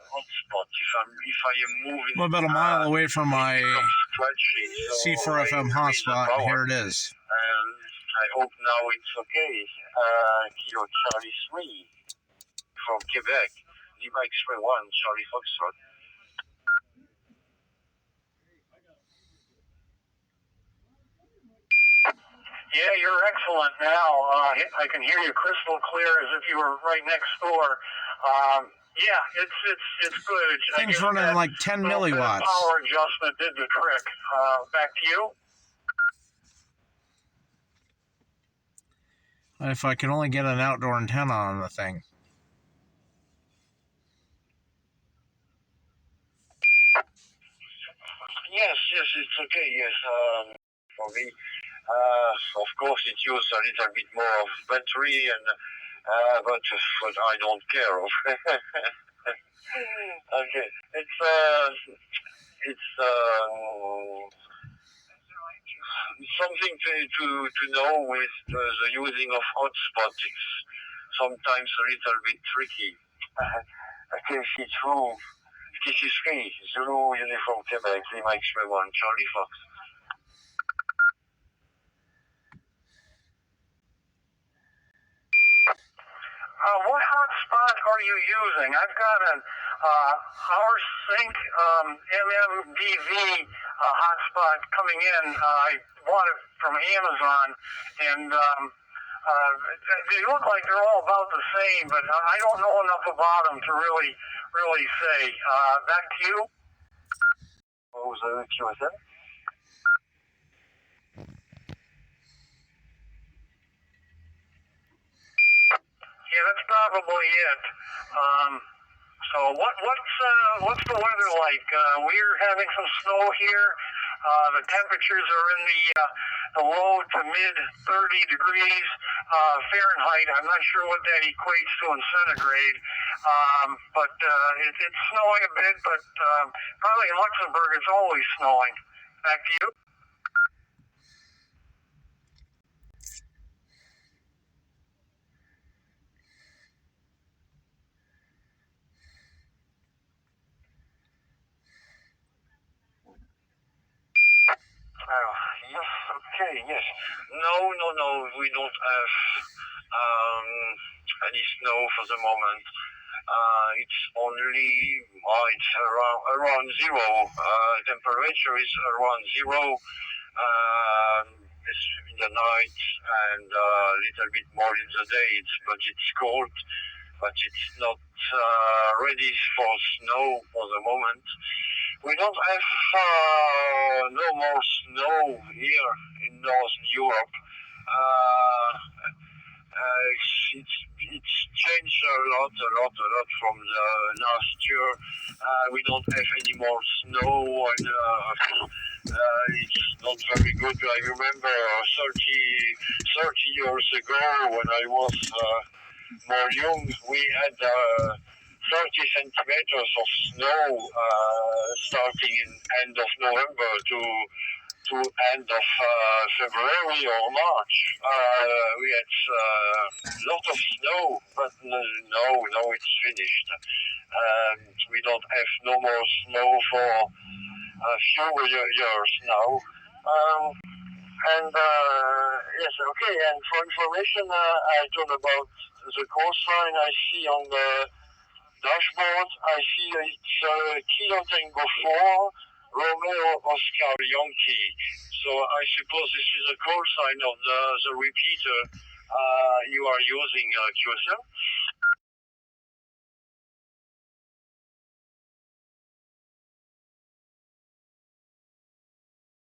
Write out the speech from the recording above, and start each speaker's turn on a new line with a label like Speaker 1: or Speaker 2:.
Speaker 1: hotspot. If I am moving,
Speaker 2: I'm about a mile away from my C4FM hotspot, and here it is.
Speaker 1: I hope now it's okay. Kilo Charlie 3 from Quebec. Lima X-ray 1, Charlie Foxtrot. Yeah, you're excellent now. I can hear you crystal clear as if you were right next door. Yeah, it's good.
Speaker 2: Thing's running like 10 milliwatts.
Speaker 1: Power adjustment did the trick. Back to you.
Speaker 2: If I can only get an outdoor antenna on the thing.
Speaker 1: Yes, it's okay. Yes, for me, of course, it uses a little bit more of battery, and but I don't care. Okay, it's something to know with the using of hotspot. It's sometimes a little bit tricky. Okay, it's true. This is 3, Zulu Uniform Quebec, Lima X-ray 1, Charlie Fox. What hotspot are you using? I've got an OurSync MMDV hotspot coming in. I bought it from Amazon, and they look like they're all about the same, but I don't know enough about them to really say. Back to you. What was the QSM? Yeah, that's probably it. So what's the weather like? We're having some snow here. The temperatures are in the low to mid 30 degrees Fahrenheit. I'm not sure what that equates to in centigrade, but it's snowing a bit. But probably in Luxembourg, it's always snowing. Back to you. Yes, okay, yes. No, we don't have any snow for the moment. It's only, it's around zero. Temperature is around zero it's in the night, and a little bit more in the day. But it's cold, but it's not ready for snow for the moment. We don't have no more snow here in Northern Europe. It's changed a lot from the last year. We don't have any more snow, and it's not very good. I remember 30 years ago, when I was more young, we had 30 centimeters of snow starting in end of November to end of February or March. We had a lot of snow, but no, it's finished. We don't have no more snow for a few years now. Yes, okay, and for information, I told about the coastline I see on the dashboard. I see it's Kilo Tango 4, Romeo Oscar Yankee. So I suppose this is a call sign of the repeater you are using, QSM.